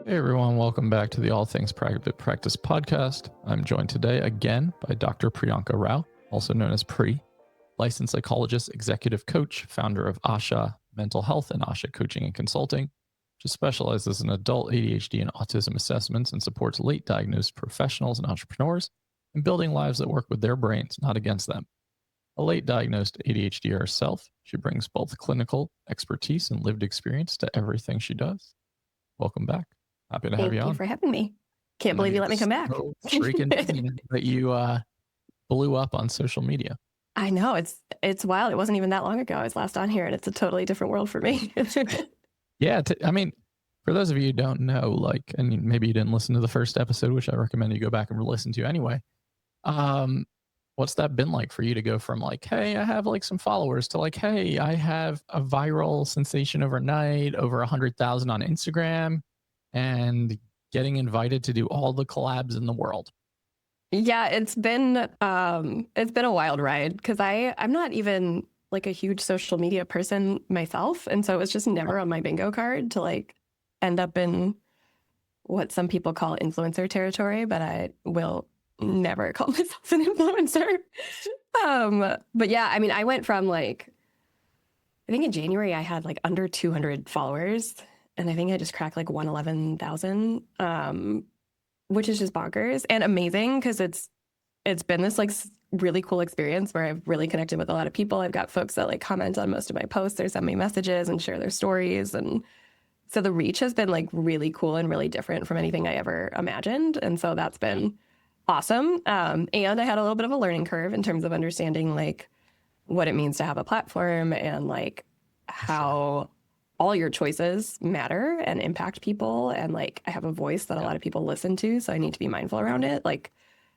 Hey everyone, welcome back to the All Things Private Practice podcast. I'm joined today again by Dr. Priyanka Rao, also known as Pri, licensed psychologist, executive coach, founder of Asha Mental Health and Asha Coaching and Consulting. She specializes in adult ADHD and autism assessments and supports late diagnosed professionals and entrepreneurs in building lives that work with their brains, not against them. A late diagnosed ADHD herself, she brings both clinical expertise and lived experience to everything she does. Welcome back. Happy to have you on. Thank you for having me. Can't believe you let me come back. So freaking busy that you blew up on social media. I know, it's wild. It wasn't even that long ago I was last on here, and it's a totally different world for me. Yeah, I mean, for those of you who don't know, like, and maybe you didn't listen to the first episode, which I recommend you go back and listen to anyway. What's that been like for you to go from like, hey, I have like some followers to like, hey, I have a viral sensation overnight, over 100,000 on Instagram, and getting invited to do all the collabs in the world? Yeah, it's been a wild ride because I'm not even like a huge social media person myself, and so it was just never on my bingo card to like end up in what some people call influencer territory, but I will never call myself an influencer. But yeah, I mean, I went from like, I think in January I had like under 200 followers, and I think I just cracked like 111,000, which is just bonkers and amazing because it's been this like really cool experience where I've really connected with a lot of people. I've got folks that like comment on most of my posts, they send me messages and share their stories, and so the reach has been like really cool and really different from anything I ever imagined, and so that's been awesome. And I had a little bit of a learning curve in terms of understanding like what it means to have a platform and like how all your choices matter and impact people. And like, I have a voice that a lot of people listen to, so I need to be mindful around it. Like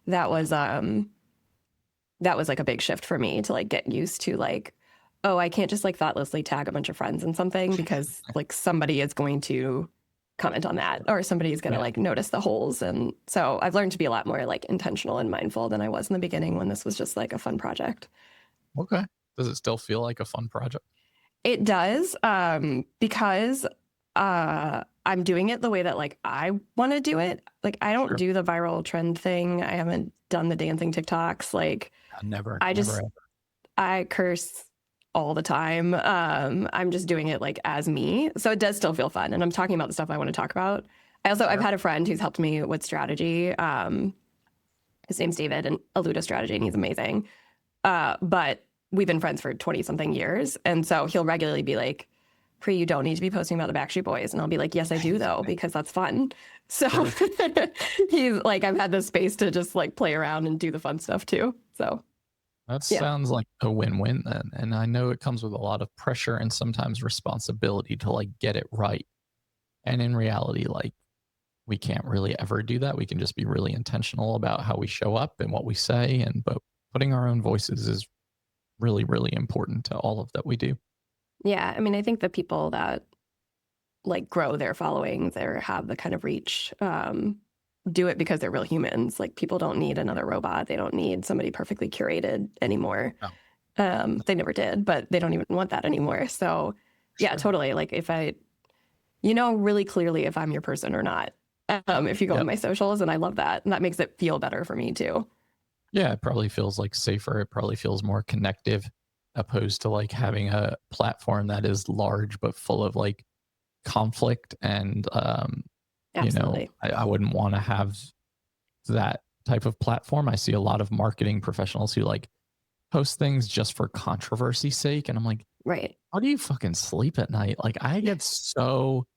that was like a big shift for me to like get used to like, oh, I can't just like thoughtlessly tag a bunch of friends in something because like somebody is going to comment on that or somebody's going to like notice the holes. And so I've learned to be a lot more like intentional and mindful than I was in the beginning when this was just like a fun project. Okay. Does it still feel like a fun project? It does, because I'm doing it the way that like I want to do it. Like I don't do the viral trend thing. I haven't done the dancing TikToks. Like I curse all the time. I'm just doing it like as me. So it does still feel fun. And I'm talking about the stuff I want to talk about. I've had a friend who's helped me with strategy. His name's David, and 𝗁𝗲𝗄 strategy, and he's amazing. But we've been friends for 20 something years. And so he'll regularly be like, Pri, you don't need to be posting about the Backstreet Boys. And I'll be like, yes, I do though, because that's fun. So he's like, I've had this space to just like play around and do the fun stuff too. So that sounds like a win-win then. And I know it comes with a lot of pressure and sometimes responsibility to like get it right. And in reality, like we can't really ever do that. We can just be really intentional about how we show up and what we say. But putting our own voices is really, really important to all of that we do. Yeah. I mean, I think the people that like grow their followings or have the kind of reach, do it because they're real humans. Like people don't need another robot. They don't need somebody perfectly curated anymore. No. They never did, but they don't even want that anymore. So yeah, totally. Like if really clearly if I'm your person or not, if you go on my socials, and I love that. And that makes it feel better for me too. Yeah, it probably feels like safer. It probably feels more connective opposed to like having a platform that is large but full of like conflict. And, I wouldn't want to have that type of platform. I see a lot of marketing professionals who like post things just for controversy's sake. And I'm like, right. How do you fucking sleep at night? Like I get so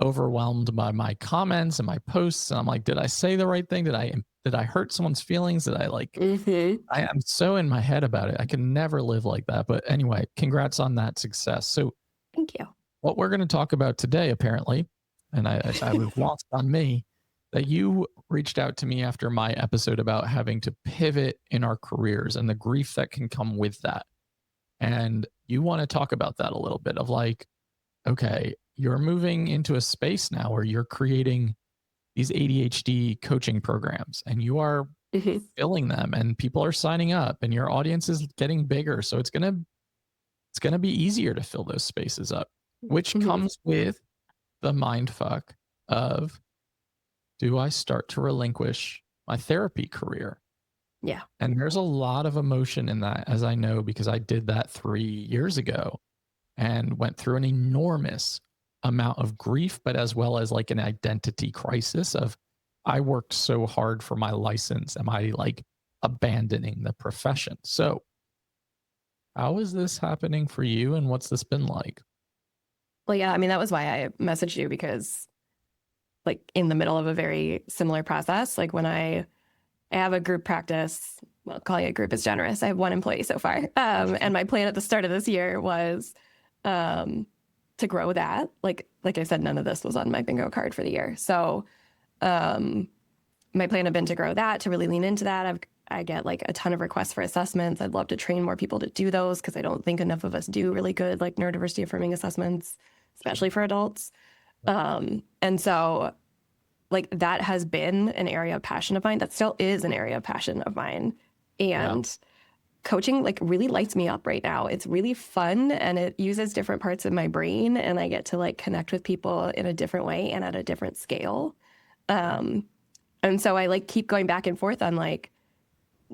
overwhelmed by my comments and my posts. And I'm like, did I say the right thing? Did I hurt someone's feelings? Did I like, I am so in my head about it. I can never live like that. But anyway, congrats on that success. So thank you. What we're going to talk about today, apparently, and I was lost on me, that you reached out to me after my episode about having to pivot in our careers and the grief that can come with that. And you want to talk about that a little bit of like, okay, you're moving into a space now where you're creating these ADHD coaching programs and you are filling them and people are signing up and your audience is getting bigger. So it's going to be easier to fill those spaces up, which comes with the mind fuck of, do I start to relinquish my therapy career? Yeah. And there's a lot of emotion in that, as I know, because I did that 3 years ago and went through an enormous amount of grief, but as well as like an identity crisis of, I worked so hard for my license. Am I like abandoning the profession? So, how is this happening for you, and what's this been like? Well, yeah, I mean, that was why I messaged you, because like in the middle of a very similar process, like when I have a group practice, well, calling it a group is generous. I have one employee so far. And my plan at the start of this year was to grow that. Like I said, none of this was on my bingo card for the year. So my plan had been to grow that, to really lean into that. I get like a ton of requests for assessments. I'd love to train more people to do those, because I don't think enough of us do really good like neurodiversity affirming assessments, especially for adults. And so like that has been an area of passion of mine. That still is an area of passion of mine. And coaching like really lights me up right now. It's really fun, and it uses different parts of my brain, and I get to like connect with people in a different way and at a different scale. And so I like keep going back and forth on like,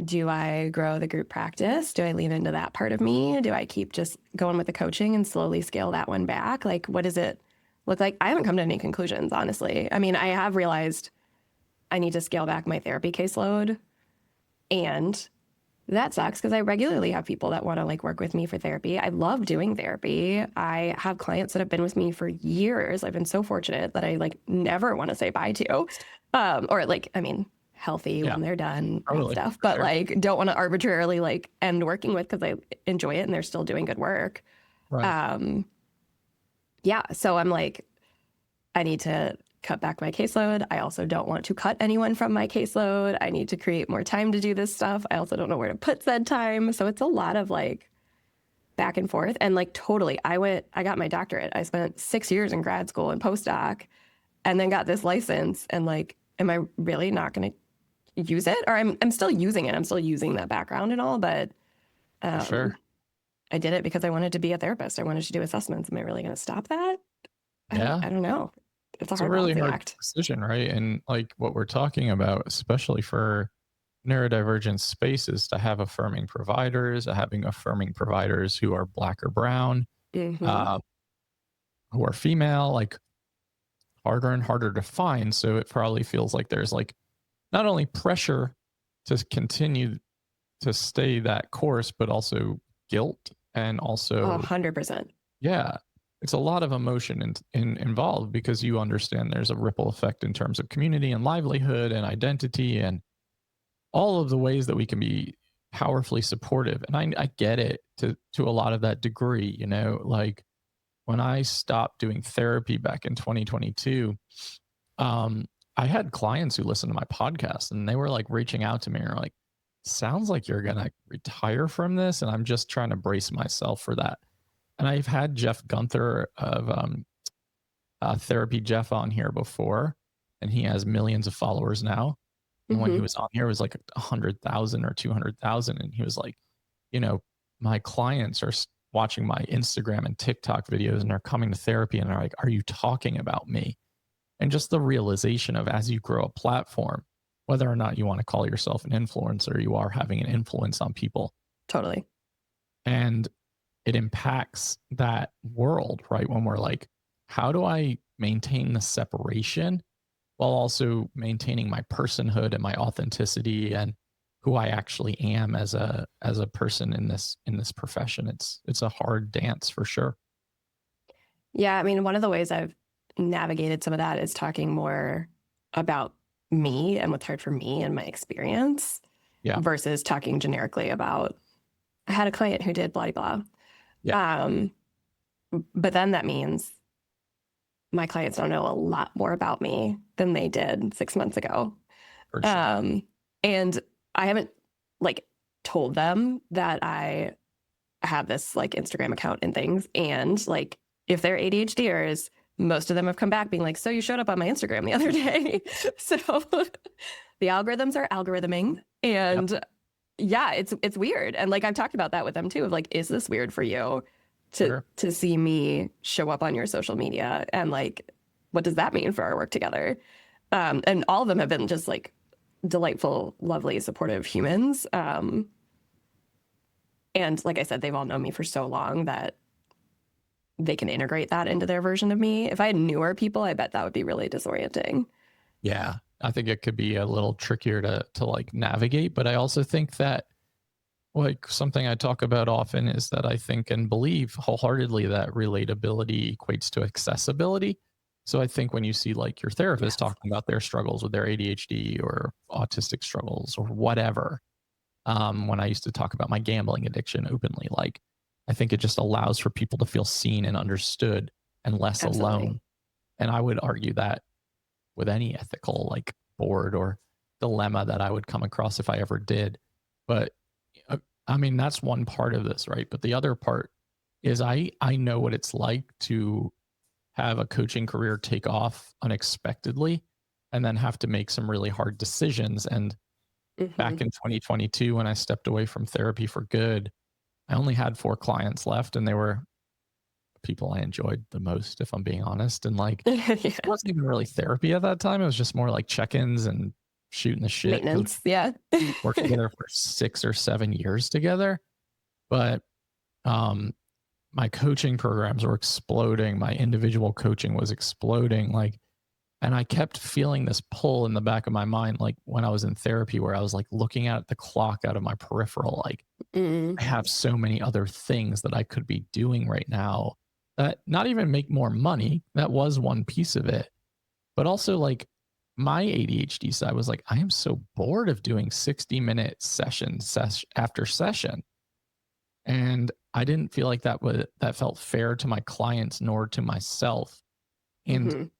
do I grow the group practice? Do I lean into that part of me? Do I keep just going with the coaching and slowly scale that one back? Like, what does it look like? I haven't come to any conclusions, honestly. I mean, I have realized I need to scale back my therapy caseload, and that sucks because I regularly have people that want to like work with me for therapy. I love doing therapy. I have clients that have been with me for years. I've been so fortunate that I like never want to say bye to, or like, I mean, healthy when they're done and stuff, but like don't want to arbitrarily like end working with, because I enjoy it and they're still doing good work. Right. Yeah. So I'm like, I need to cut back my caseload. I also don't want to cut anyone from my caseload. I need to create more time to do this stuff. I also don't know where to put said time. So it's a lot of like back and forth. And like totally, I got my doctorate. I spent 6 years in grad school and postdoc, and then got this license. And like, am I really not going to use it? Or I'm still using it. I'm still using that background and all, but Sure. I did it because I wanted to be a therapist. I wanted to do assessments. Am I really going to stop that? Yeah. I don't know. It's a hard really balancing hard act. decision, right? And like what we're talking about, especially for neurodivergent spaces, to have affirming providers, having affirming providers who are Black or brown, Mm-hmm. uh, who are female, like harder and harder to find. So it probably feels like there's like not only pressure to continue to stay that course, but also guilt, and also 100%. yeah, it's a lot of emotion involved, because you understand there's a ripple effect in terms of community and livelihood and identity and all of the ways that we can be powerfully supportive. And I get it to a lot of that degree, you know, like when I stopped doing therapy back in 2022, I had clients who listened to my podcast, and they were like reaching out to me and were like, sounds like you're going to retire from this. And I'm just trying to brace myself for that. And I've had Jeff Gunther of Therapy Jeff on here before, and he has millions of followers now. And when he Mm-hmm. was on here, it was like 100,000 or 200,000. And he was like, you know, my clients are watching my Instagram and TikTok videos, and they're coming to therapy, and they're like, are you talking about me? And just the realization of, as you grow a platform, whether or not you want to call yourself an influencer, you are having an influence on people. Totally. And it impacts that world, right? When we're like, how do I maintain the separation while also maintaining my personhood and my authenticity and who I actually am as a person in this profession? It's a hard dance for sure. Yeah. I mean, one of the ways I've navigated some of that is talking more about me and what's hard for me and my experience Yeah. versus talking generically about, I had a client who did 𝗛𝗲𝗄𝗏. Yeah. But then that means my clients don't know a lot more about me than they did 6 months ago. For sure. And I haven't like told them that I have this like Instagram account and things. And like, if they're ADHDers, most of them have come back being like, so you showed up on my Instagram the other day. So the algorithms are algorithming. And yeah, it's weird. And like, I've talked about that with them too, of like, is this weird for you to see me show up on your social media? And like, what does that mean for our work together? And all of them have been just like delightful, lovely, supportive humans. And like I said, they've all known me for so long that they can integrate that into their version of me. If I had newer people, I bet that would be really disorienting. Yeah, I think it could be a little trickier to like navigate, but I also think that like something I talk about often is that I think and believe wholeheartedly that relatability equates to accessibility. So I think when you see like your therapist talking about their struggles with their ADHD or autistic struggles or whatever, when I used to talk about my gambling addiction openly, like I think it just allows for people to feel seen and understood and less alone. And I would argue that with any ethical like board or dilemma that I would come across if I ever did. But I mean, that's one part of this, right? But the other part is I know what it's like to have a coaching career take off unexpectedly and then have to make some really hard decisions. And back in 2022, when I stepped away from therapy for good, I only had 4 clients left, and they were people I enjoyed the most, if I'm being honest. And like, it wasn't even really therapy at that time. It was just more like check-ins and shooting the shit. Maintenance, Worked together for 6 or 7 years together. But my coaching programs were exploding. My individual coaching was exploding. Like, and I kept feeling this pull in the back of my mind, like when I was in therapy, where I was like looking at the clock out of my peripheral, like I have so many other things that I could be doing right now that not even make more money. That was one piece of it. But also like my ADHD side was like, I am so bored of doing 60-minute session after session. And I didn't feel like that felt fair to my clients nor to myself. And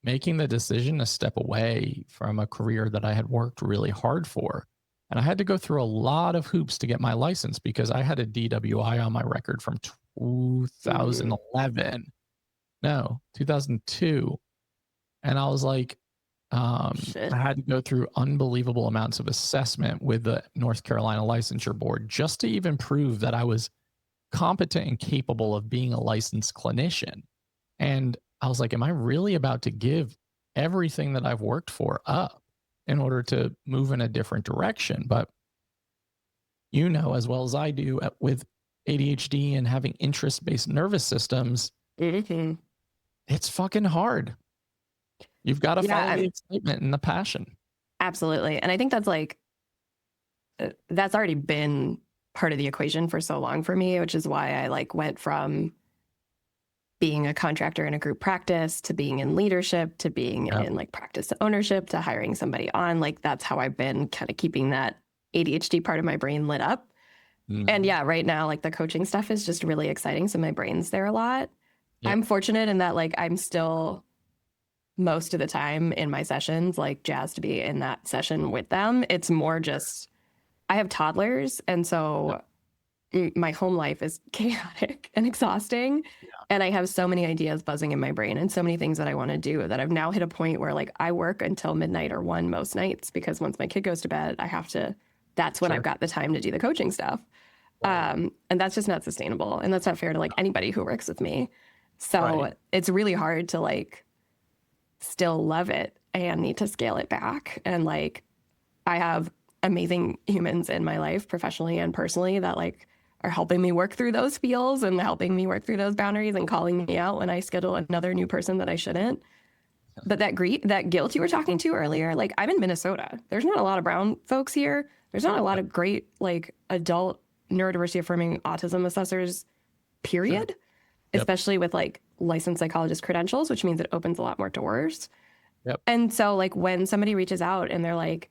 making the decision to step away from a career that I had worked really hard for. And I had to go through a lot of hoops to get my license because I had a DWI on my record from 2011. No, 2002. And I was like, I had to go through unbelievable amounts of assessment with the North Carolina Licensure Board just to even prove that I was competent and capable of being a licensed clinician. And I was like, am I really about to give everything that I've worked for up in order to move in a different direction? But you know, as well as I do with ADHD and having interest-based nervous systems, it's fucking hard. You've got to follow the excitement and the passion. Absolutely. And I think that's like, that's already been part of the equation for so long for me, which is why I like went from being a contractor in a group practice to being in leadership to being in like practice ownership to hiring somebody on. Like that's how I've been kind of keeping that ADHD part of my brain lit up. And yeah, right now, like the coaching stuff is just really exciting. So my brain's there a lot. I'm fortunate in that like I'm still most of the time in my sessions, like jazzed to be in that session with them. It's more just, I have toddlers. And so my home life is chaotic and exhausting. And I have so many ideas buzzing in my brain and so many things that I want to do that I've now hit a point where like I work until midnight or 1 most nights because once my kid goes to bed, I have to, that's when I've got the time to do the coaching stuff. And that's just not sustainable. And that's not fair to like anybody who works with me. So it's really hard to like still love it and need to scale it back. And like, I have amazing humans in my life, professionally and personally, that like are helping me work through those feels and helping me work through those boundaries and calling me out when I schedule another new person that I shouldn't. But that guilt you were talking to earlier, like I'm in Minnesota. There's not a lot of brown folks here. There's not a lot of great like adult neurodiversity affirming autism assessors, period. Especially with like licensed psychologist credentials, which means it opens a lot more doors. And so like when somebody reaches out and they're like,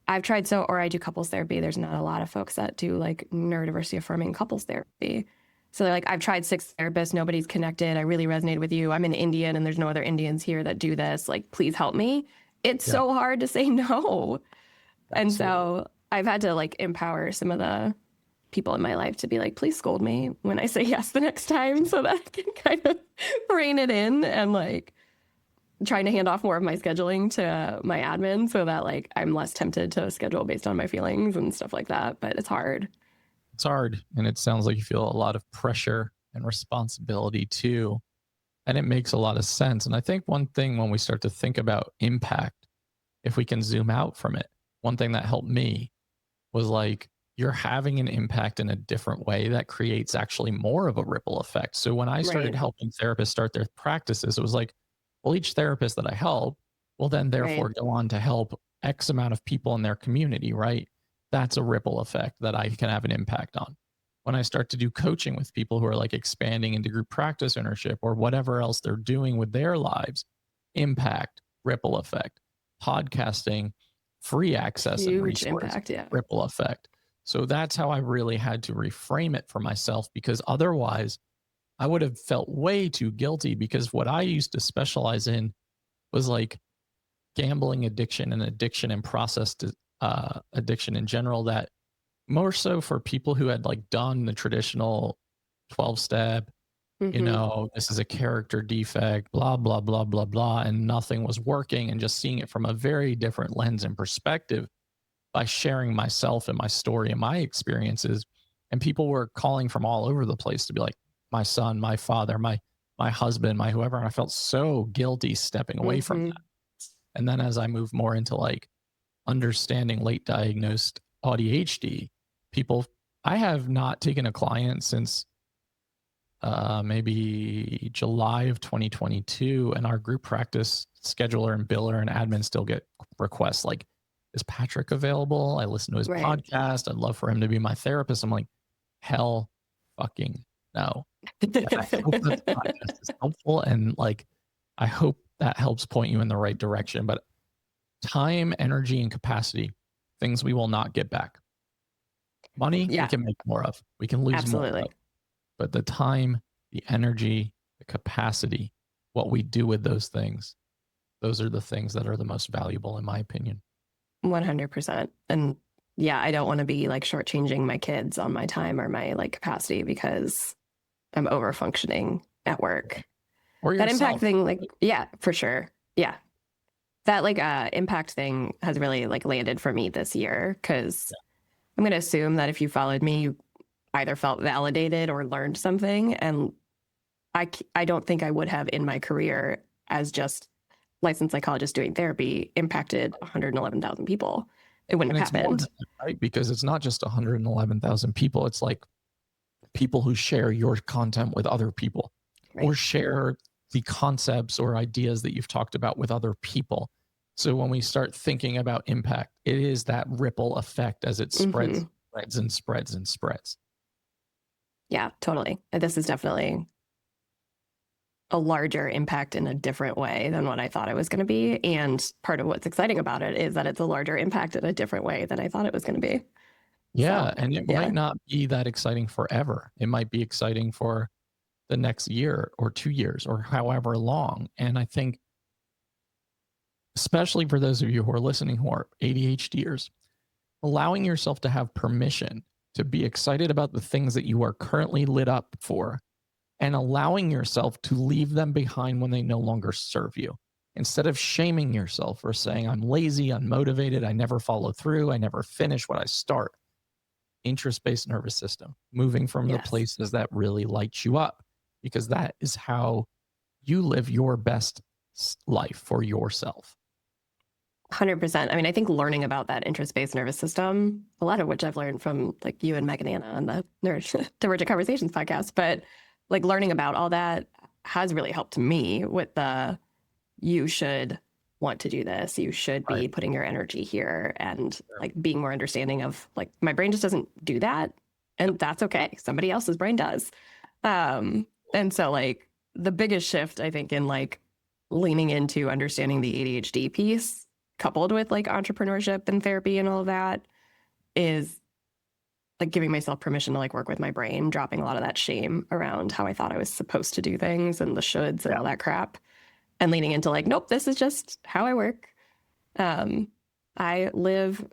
I've tried or I do couples therapy. There's not a lot of folks that do like neurodiversity affirming couples therapy. So they're like, I've tried 6 therapists. Nobody's connected. I really resonated with you. I'm an Indian and there's no other Indians here that do this. Like, please help me. It's so hard to say no. And so I've had to like empower some of the people in my life to be like, please scold me when I say yes the next time so that I can kind of rein it in and like trying to hand off more of my scheduling to my admin so that like I'm less tempted to schedule based on my feelings and stuff like that. But it's hard. It's hard. And it sounds like you feel a lot of pressure and responsibility too. And it makes a lot of sense. And I think one thing when we start to think about impact, if we can zoom out from it, one thing that helped me was like, you're having an impact in a different way that creates actually more of a ripple effect. So when I started Right. helping therapists start their practices, it was like, well, each therapist that I help will then therefore Right. go on to help X amount of people in their community, right? That's a ripple effect that I can have an impact on. When I start to do coaching with people who are like expanding into group practice ownership or whatever else they're doing with their lives, impact, ripple effect, podcasting, free access and Huge resource, impact. Yeah. ripple effect. So that's how I really had to reframe it for myself, because otherwise I would have felt way too guilty, because what I used to specialize in was like gambling addiction and addiction and addiction in general, that more so for people who had like done the traditional 12 step, Hmm. this is a character defect, blah, blah, blah, blah, blah, and nothing was working, and just seeing it from a very different lens and perspective by sharing myself and my story and my experiences. And people were calling from all over the place to be like, my son, my father, my husband, my whoever. And I felt so guilty stepping away from Hmm. that. And then as I moved more into like understanding late diagnosed ADHD, people, I have not taken a client since maybe July of 2022, and our group practice scheduler and biller and admin still get requests like, is Patrick available? I listen to his Right. podcast. I'd love for him to be my therapist. I'm like, hell fucking no. And I hope that the podcast is helpful, and like, I hope that helps point you in the right direction. But time, energy, and capacity, things we will not get back. Money, we Yeah. can make more of. We can lose more of. Absolutely. But the time, the energy, the capacity, what we do with those things, those are the things that are the most valuable, in my opinion. 100%. And yeah, I don't want to be like shortchanging my kids on my time or my like capacity because I'm over functioning at work. Or That impact yourself. thing, like, yeah, for sure. Yeah. That like impact thing has really like landed for me this year, because I'm going to assume that if you followed me, you either felt validated or learned something. And I don't think I would have in my career as just licensed psychologist doing therapy impacted 111,000 people. It wouldn't And have it's more than happened. that, right? Because it's not just 111,000 people. It's like people who share your content with other people, or Right. share the concepts or ideas that you've talked about with other people. So when we start thinking about impact, it is that ripple effect as it spreads, Hmm. spreads and spreads and spreads. Yeah, totally. This is definitely a larger impact in a different way than what I thought it was going to be. And part of what's exciting about it is that it's a larger impact in a different way than I thought it was going to be. Yeah. So, And it yeah. might not be that exciting forever. It might be exciting for the next year or 2 years or however long. And I think, especially for those of you who are listening who are ADHDers, allowing yourself to have permission to be excited about the things that you are currently lit up for, and allowing yourself to leave them behind when they no longer serve you. Instead of shaming yourself for saying, I'm lazy, unmotivated, I never follow through, I never finish what I start. Interest-based nervous system, moving from the Yes. places that really light you up, because that is how you live your best life for yourself. 100%. I mean, I think learning about that interest-based nervous system, a lot of which I've learned from like you and Megan Anna on the Divergent Conversations podcast, but like learning about all that has really helped me with the, you should want to do this. You should be Right. putting your energy here, and like being more understanding of like, my brain just doesn't do that. And that's okay. Somebody else's brain does. And so like the biggest shift, I think, in like leaning into understanding the ADHD piece coupled with like entrepreneurship and therapy and all of that is like giving myself permission to like work with my brain, dropping a lot of that shame around how I thought I was supposed to do things and the shoulds and all that crap, and leaning into like, nope, this is just how I work. I live,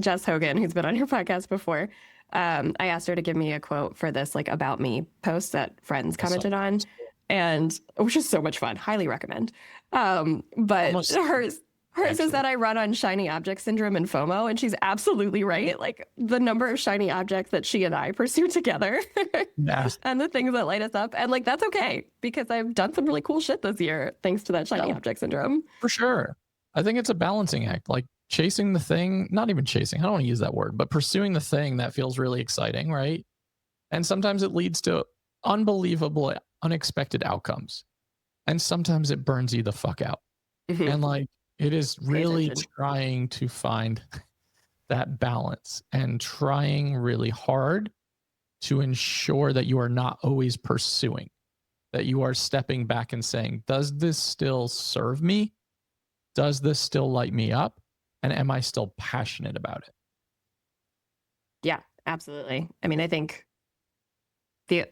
Jess Hogan, who's been on your podcast before. I asked her to give me a quote for this like about me post that friends commented on, and which is so much fun. Highly recommend. But Almost hers, Hers is that I run on shiny object syndrome and FOMO, and she's absolutely right. Like the number of shiny objects that she and I pursue together Yes. and the things that light us up. And like, that's okay because I've done some really cool shit this year thanks to that shiny object syndrome. For sure. I think it's a balancing act, like chasing the thing, not even chasing, I don't want to use that word, but pursuing the thing that feels really exciting, right? And sometimes it leads to unbelievable, unexpected outcomes. And sometimes it burns you the fuck out. And like, it is really trying to find that balance and trying really hard to ensure that you are not always pursuing, that you are stepping back and saying, does this still serve me? Does this still light me up? And am I still passionate about it? Yeah, absolutely. I mean, I think the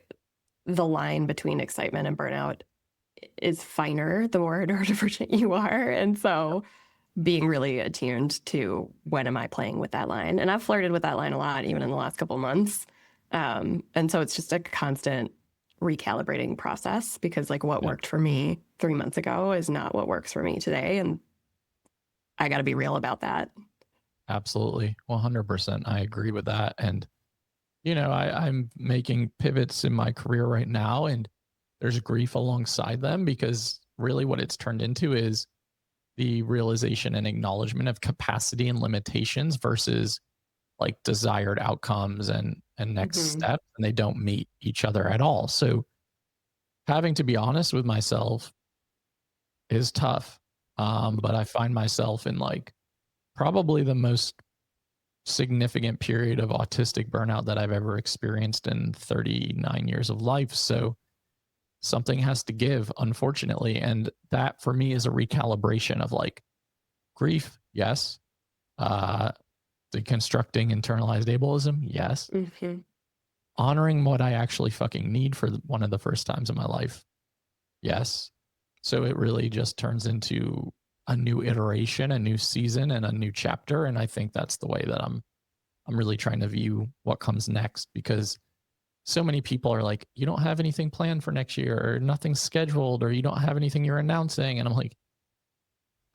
line between excitement and burnout is finer the more neurodivergent you are. And so being really attuned to when am I playing with that line? And I've flirted with that line a lot, even in the last couple of months. And so it's just a constant recalibrating process because like what worked for me 3 months ago is not what works for me today. And I got to be real about that. Absolutely. 100%. I agree with that. And, you know, I'm making pivots in my career right now, and there's grief alongside them because really what it's turned into is the realization and acknowledgement of capacity and limitations versus like desired outcomes and next steps, and they don't meet each other at all. So having to be honest with myself is tough. But I find myself in like probably the most significant period of autistic burnout that I've ever experienced in 39 years of life. So something has to give, unfortunately. And that for me is a recalibration of like grief, yes. Deconstructing internalized ableism, yes. Honoring what I actually fucking need for one of the first times in my life, yes. So it really just turns into a new iteration, a new season, and a new chapter. And I think that's the way that I'm really trying to view what comes next, because so many people are like, you don't have anything planned for next year, or nothing's scheduled, or you don't have anything you're announcing. And I'm like,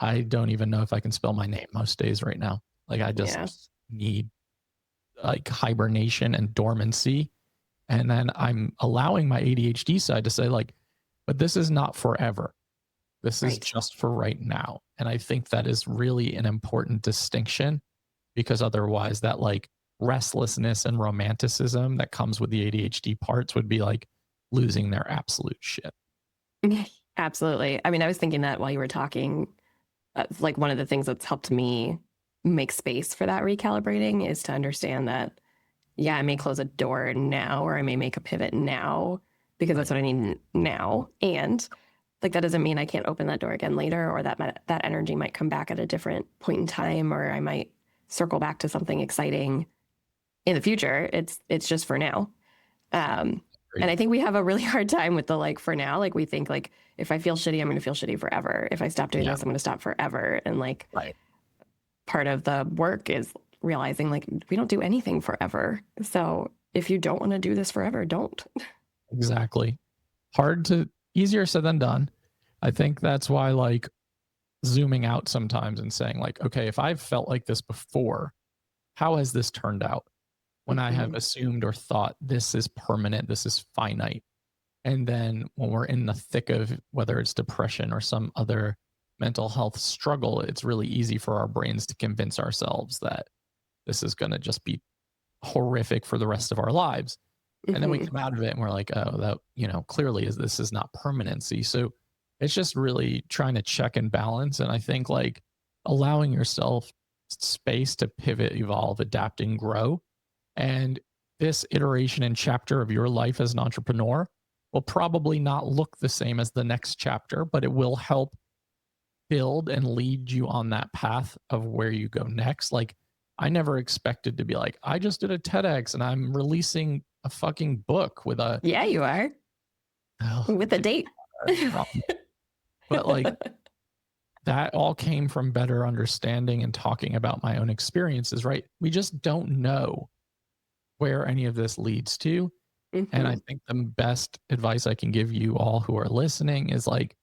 I don't even know if I can spell my name most days right now. Like I just need like hibernation and dormancy. And then I'm allowing my ADHD side to say like, but this is not forever. This is just for right now. And I think that is really an important distinction, because otherwise that like restlessness and romanticism that comes with the ADHD parts would be like losing their absolute shit. Absolutely. I mean, I was thinking that while you were talking, like one of the things that's helped me make space for that recalibrating is to understand that, yeah, I may close a door now, or I may make a pivot now because that's what I need now. And like, that doesn't mean I can't open that door again later, or that that energy might come back at a different point in time, or I might circle back to something exciting in the future. It's just for now. And I think we have a really hard time with the like for now. Like we think like if I feel shitty, I'm going to feel shitty forever. If I stop doing this, I'm going to stop forever. And like part of the work is realizing like we don't do anything forever. So if you don't want to do this forever, don't. Exactly. Easier said than done. I think that's why like zooming out sometimes and saying like, okay, if I've felt like this before, how has this turned out? When I have assumed or thought this is permanent, this is finite. And then when we're in the thick of whether it's depression or some other mental health struggle, it's really easy for our brains to convince ourselves that this is going to just be horrific for the rest of our lives. And then we come out of it and we're like, oh, that, you know, clearly this is not permanency. So it's just really trying to check and balance. And I think like allowing yourself space to pivot, evolve, adapt, and grow. And this iteration and chapter of your life as an entrepreneur will probably not look the same as the next chapter, but it will help build and lead you on that path of where you go next. Like I never expected to be like, I just did a TEDx and I'm releasing a fucking book with a... Yeah, you are. With a date. But like that all came from better understanding and talking about my own experiences, right? We just don't know where any of this leads to. And I think the best advice I can give you all who are listening is like,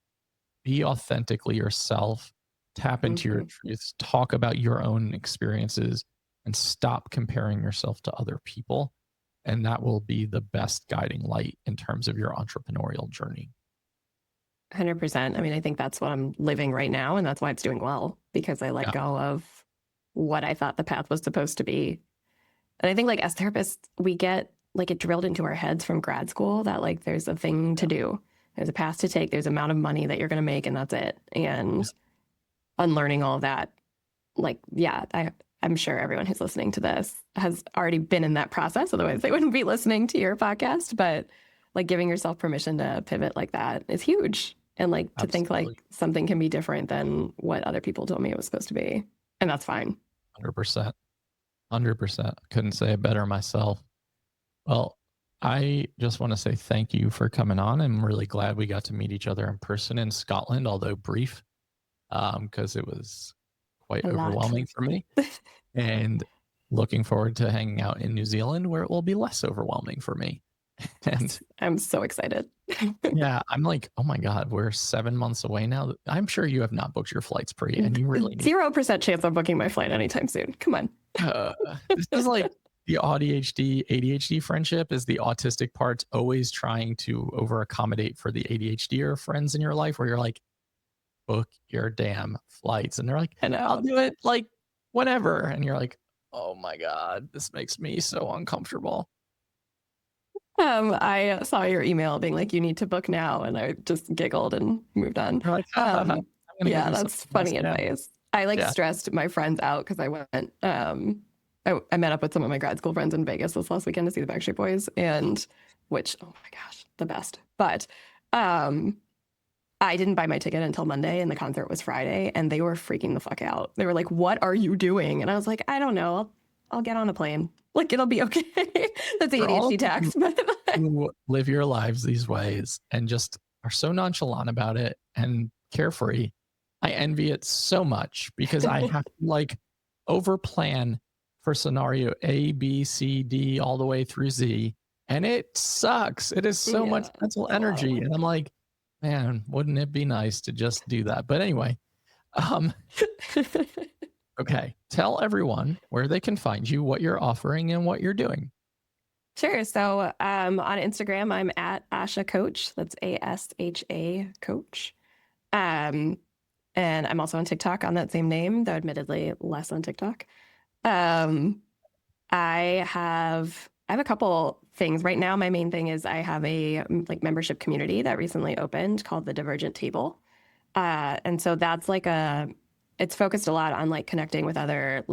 be authentically yourself, tap into your truths, talk about your own experiences, and stop comparing yourself to other people. And that will be the best guiding light in terms of your entrepreneurial journey. 100%. I mean, I think that's what I'm living right now, and that's why it's doing well, because I let go of what I thought the path was supposed to be. And I think, like, as therapists, we get like it drilled into our heads from grad school that like there's a thing to do, there's a path to take, there's amount of money that you're going to make, and that's it. And unlearning all of that, like, yeah, I'm sure everyone who's listening to this has already been in that process. Otherwise, they wouldn't be listening to your podcast. But like giving yourself permission to pivot like that is huge. And like to think like something can be different than what other people told me it was supposed to be. And that's fine. 100%. 100%. Couldn't say it better myself. Well, I just want to say thank you for coming on. I'm really glad we got to meet each other in person in Scotland, although brief, because it was quite overwhelming for me. And looking forward to hanging out in New Zealand, where it will be less overwhelming for me. And I'm so excited. Yeah, I'm like, oh my God, we're 7 months away now. I'm sure you have not booked your flights, Pri, and you really need 0% chance of booking my flight anytime soon. Come on. This is like the ADHD friendship is the autistic part always trying to over accommodate for the ADHD or friends in your life, where you're like, book your damn flights. And they're like, I'll do it like whenever. And you're like, oh my God, this makes me so uncomfortable. I saw your email being like, you need to book now. And I just giggled and moved on. Like, yeah, that's funny advice. I like stressed my friends out because I went, I met up with some of my grad school friends in Vegas this last weekend to see the Backstreet Boys, and which, oh my gosh, the best. But I didn't buy my ticket until Monday, and the concert was Friday, and they were freaking the fuck out. They were like, what are you doing? And I was like, I don't know. I'll get on a plane. Like, it'll be okay. That's the ADHD tax. You live your lives these ways and just are so nonchalant about it and carefree. I envy it so much because I have to like over plan for scenario A, B, C, D, all the way through Z. And it sucks. It is so much mental energy. And I'm like, man, wouldn't it be nice to just do that? But anyway, okay. Tell everyone where they can find you, what you're offering, and what you're doing. Sure. So on Instagram, I'm at Asha Coach. That's ASHA Coach. And I'm also on TikTok on that same name, though admittedly less on TikTok. I have a couple things right now. My main thing is I have a like membership community that recently opened called the Divergent Table. And so that's like it's focused a lot on like connecting with other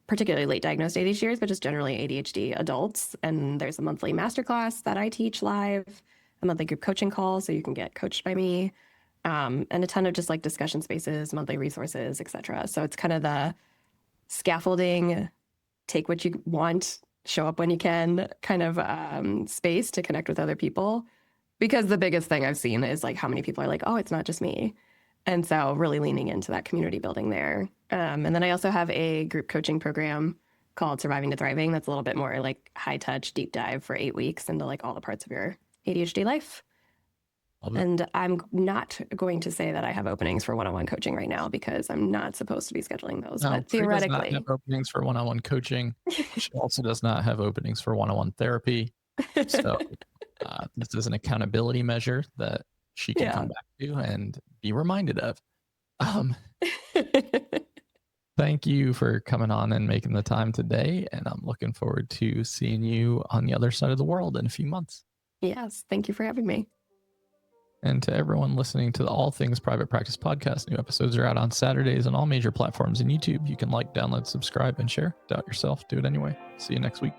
particularly late diagnosed ADHDers, but just generally ADHD adults. And there's a monthly masterclass that I teach live, a monthly group coaching call, so you can get coached by me, and a ton of just like discussion spaces, monthly resources, etc. So it's kind of the scaffolding, take what you want, show up when you can kind of space to connect with other people. Because the biggest thing I've seen is like how many people are like, oh, it's not just me. And so really leaning into that community building there. And then I also have a group coaching program called Surviving to Thriving. That's a little bit more like high touch, deep dive for 8 weeks into like all the parts of your ADHD life. And I'm not going to say that I have openings for one-on-one coaching right now because I'm not supposed to be scheduling those. No, but theoretically, does not have openings for one-on-one coaching. She also does not have openings for one-on-one therapy. So this is an accountability measure that she can come back to and be reminded of. Thank you for coming on and making the time today. And I'm looking forward to seeing you on the other side of the world in a few months. Yes. Thank you for having me. And to everyone listening to the All Things Private Practice podcast, new episodes are out on Saturdays on all major platforms and YouTube. You can like, download, subscribe, and share. Doubt yourself. Do it anyway. See you next week.